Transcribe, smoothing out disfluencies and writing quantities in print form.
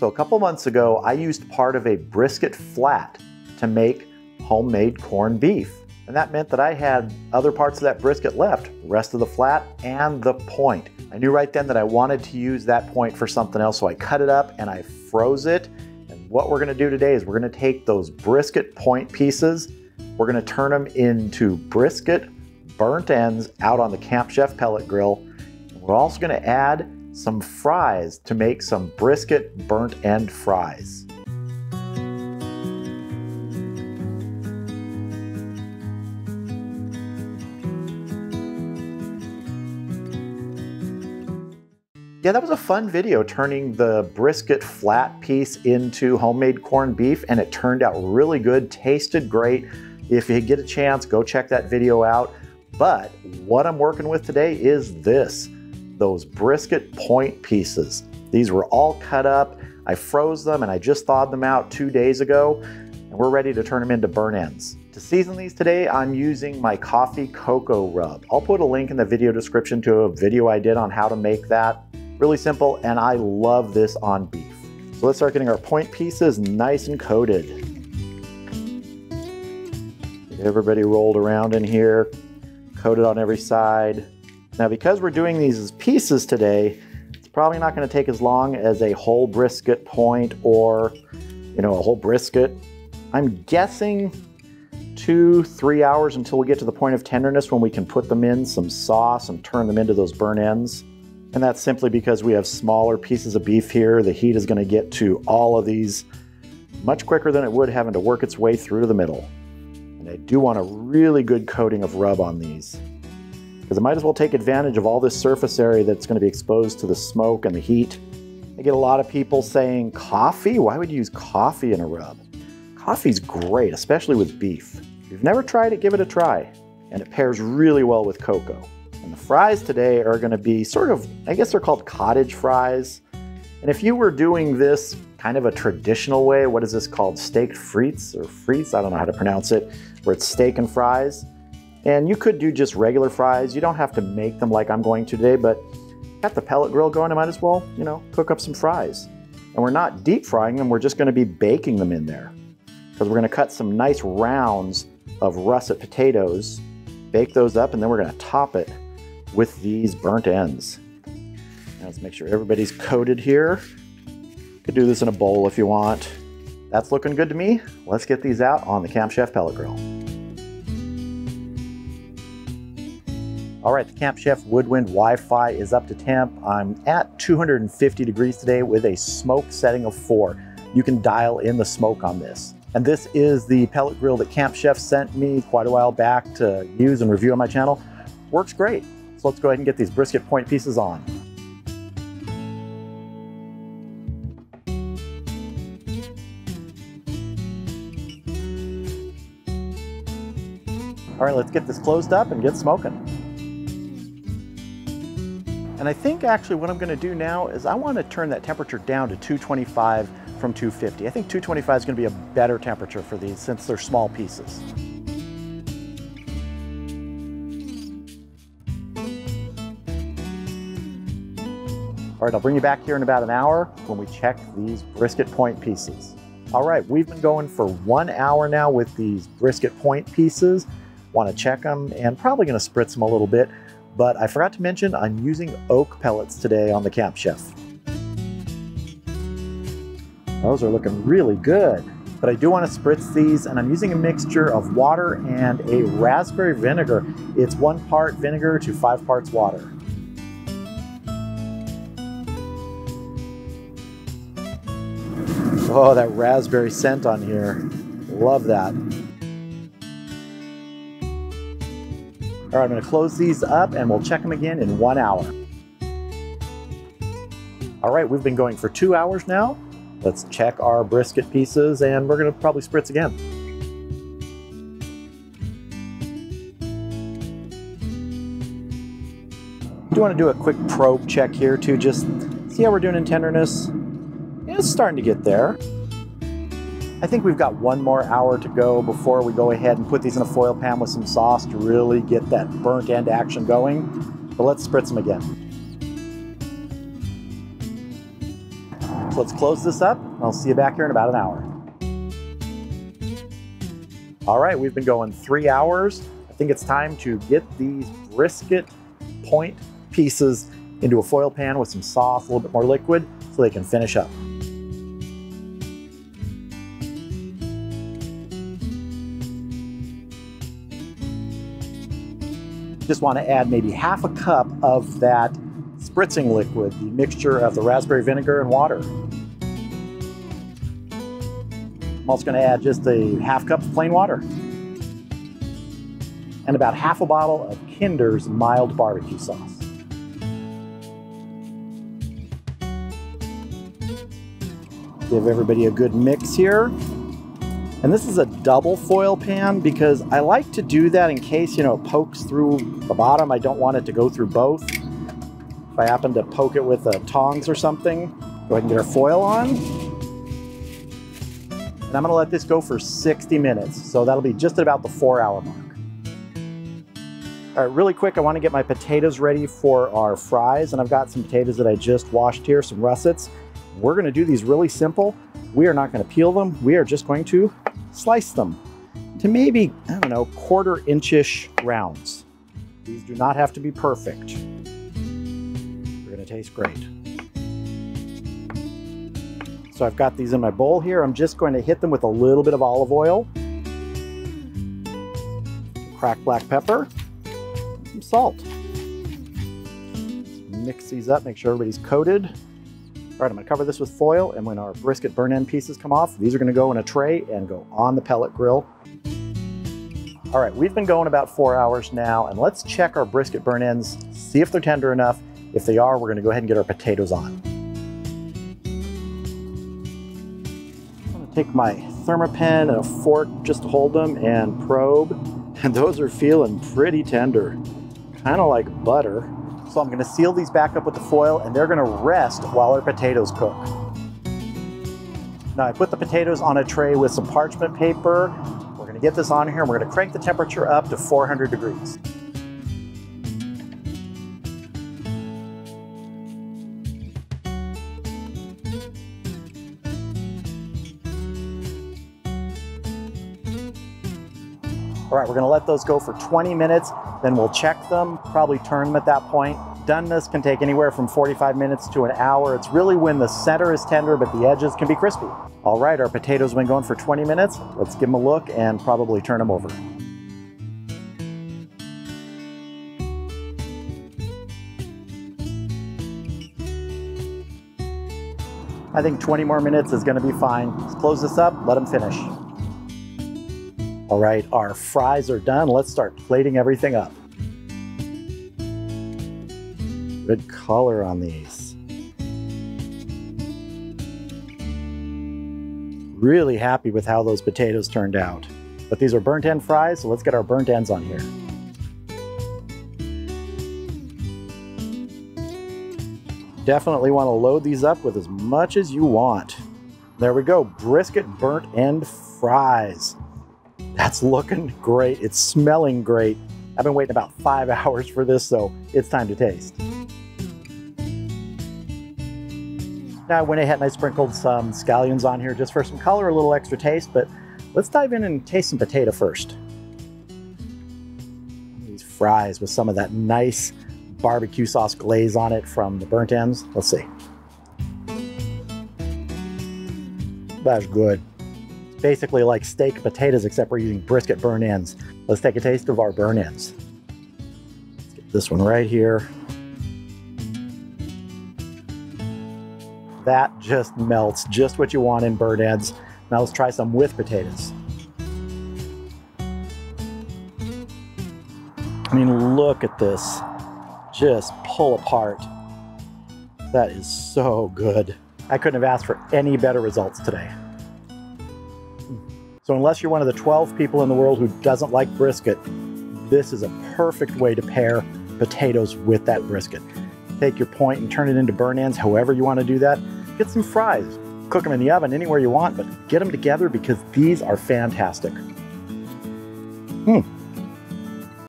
So a couple months ago, I used part of a brisket flat to make homemade corned beef. And that meant that I had other parts of that brisket left, the rest of the flat and the point. I knew right then that I wanted to use that point for something else, so I cut it up and I froze it. And what we're gonna do today is we're gonna take those brisket point pieces, we're gonna turn them into brisket burnt ends out on the Camp Chef pellet grill. And we're also gonna add some fries to make some brisket burnt end fries. Yeah, that was a fun video, turning the brisket flat piece into homemade corned beef, and it turned out really good, tasted great. If you get a chance, go check that video out. But what I'm working with today is those brisket point pieces. These were all cut up. I froze them and I just thawed them out 2 days ago, and we're ready to turn them into burnt ends. To season these today, I'm using my coffee cocoa rub. I'll put a link in the video description to a video I did on how to make that. Really simple, and I love this on beef. So let's start getting our point pieces nice and coated. Get everybody rolled around in here, coated on every side. Now, because we're doing these as pieces today, it's probably not going to take as long as a whole brisket point or, a whole brisket. I'm guessing 2-3 hours until we get to the point of tenderness when we can put them in some sauce and turn them into those burnt ends. And that's simply because we have smaller pieces of beef here. The heat is going to get to all of these much quicker than it would having to work its way through the middle. And I do want a really good coating of rub on these, because I might as well take advantage of all this surface area that's going to be exposed to the smoke and the heat. I get a lot of people saying, coffee? Why would you use coffee in a rub? Coffee's great, especially with beef. If you've never tried it, give it a try. And it pairs really well with cocoa. And the fries today are going to be sort of, I guess they're called cottage fries. And if you were doing this kind of a traditional way, what is this called? Steak frites or frites? I don't know how to pronounce it, where it's steak and fries. And you could do just regular fries. You don't have to make them like I'm going to today, but got the pellet grill going, I might as well, cook up some fries. And we're not deep frying them, we're just going to be baking them in there. Because we're going to cut some nice rounds of russet potatoes, bake those up, and then we're going to top it with these burnt ends. Now let's make sure everybody's coated here. You could do this in a bowl if you want. That's looking good to me. Let's get these out on the Camp Chef pellet grill. All right, the Camp Chef Woodwind WiFi is up to temp. I'm at 250 degrees today with a smoke setting of 4. You can dial in the smoke on this. And this is the pellet grill that Camp Chef sent me quite a while back to use and review on my channel. Works great. So let's go ahead and get these brisket point pieces on. All right, let's get this closed up and get smoking. And I think actually what I'm going to do now is I want to turn that temperature down to 225 from 250. I think 225 is going to be a better temperature for these since they're small pieces. All right, I'll bring you back here in about an hour when we check these brisket point pieces. All right, we've been going for 1 hour now with these brisket point pieces. Want to check them and probably going to spritz them a little bit. But I forgot to mention I'm using oak pellets today on the Camp Chef. Those are looking really good. But I do want to spritz these, and I'm using a mixture of water and a raspberry vinegar. It's 1 part vinegar to 5 parts water. Oh, that raspberry scent on here. Love that. All right, I'm going to close these up and we'll check them again in 1 hour. All right, we've been going for 2 hours now. Let's check our brisket pieces and we're going to probably spritz again. I do want to do a quick probe check here too, just see how we're doing in tenderness. It's starting to get there. I think we've got 1 more hour to go before we go ahead and put these in a foil pan with some sauce to really get that burnt end action going. But let's spritz them again. So let's close this up. I'll see you back here in about an hour. All right, we've been going 3 hours. I think it's time to get these Brisket Point pieces into a foil pan with some sauce, a little bit more liquid, so they can finish up. Just want to add maybe half a cup of that spritzing liquid, the mixture of the raspberry vinegar and water. I'm also going to add just a half cup of plain water. And about half a bottle of Kinder's mild barbecue sauce. Give everybody a good mix here. And this is a double foil pan because I like to do that in case, it pokes through the bottom. I don't want it to go through both. If I happen to poke it with tongs or something, go ahead and get our foil on. And I'm gonna let this go for 60 minutes. So that'll be just at about the 4-hour mark. All right, really quick, I wanna get my potatoes ready for our fries. And I've got some potatoes that I just washed here, some russets. We're gonna do these really simple. We are not gonna peel them. We are just going to slice them to maybe, 1/4 inch-ish rounds. These do not have to be perfect. They're gonna taste great. So I've got these in my bowl here. I'm just going to hit them with a little bit of olive oil, cracked black pepper, and some salt. Mix these up, make sure everybody's coated. All right, I'm gonna cover this with foil, and when our brisket burnt end pieces come off, these are gonna go in a tray and go on the pellet grill. All right, we've been going about 4 hours now, and let's check our brisket burnt ends, see if they're tender enough. If they are, we're gonna go ahead and get our potatoes on. Take my thermopen and a fork just to hold them and probe, and those are feeling pretty tender, kind of like butter. So I'm gonna seal these back up with the foil, and they're gonna rest while our potatoes cook. Now I put the potatoes on a tray with some parchment paper. We're gonna get this on here, and we're gonna crank the temperature up to 400 degrees. All right, we're gonna let those go for 20 minutes, then we'll check them, probably turn them at that point. Doneness can take anywhere from 45 minutes to an hour. It's really when the center is tender, but the edges can be crispy. All right, our potatoes have been going for 20 minutes. Let's give them a look and probably turn them over. I think 20 more minutes is gonna be fine. Let's close this up, let them finish. All right, our fries are done. Let's start plating everything up. Good color on these. Really happy with how those potatoes turned out. But these are burnt end fries, so let's get our burnt ends on here. Definitely want to load these up with as much as you want. There we go, brisket burnt end fries. That's looking great. It's smelling great. I've been waiting about 5 hours for this, so it's time to taste. Now I went ahead and I sprinkled some scallions on here just for some color, a little extra taste, but let's dive in and taste some potato first. These fries with some of that nice barbecue sauce glaze on it from the burnt ends. Let's see. That's good. Basically like steak and potatoes, except we're using brisket burnt ends. Let's take a taste of our burnt ends. Let's get this one right here. That just melts, just what you want in burnt ends. Now let's try some with potatoes. I mean, look at this. Just pull apart. That is so good. I couldn't have asked for any better results today. So unless you're one of the 12 people in the world who doesn't like brisket, this is a perfect way to pair potatoes with that brisket. Take your point and turn it into burnt ends, however you want to do that. Get some fries, cook them in the oven anywhere you want, but get them together because these are fantastic.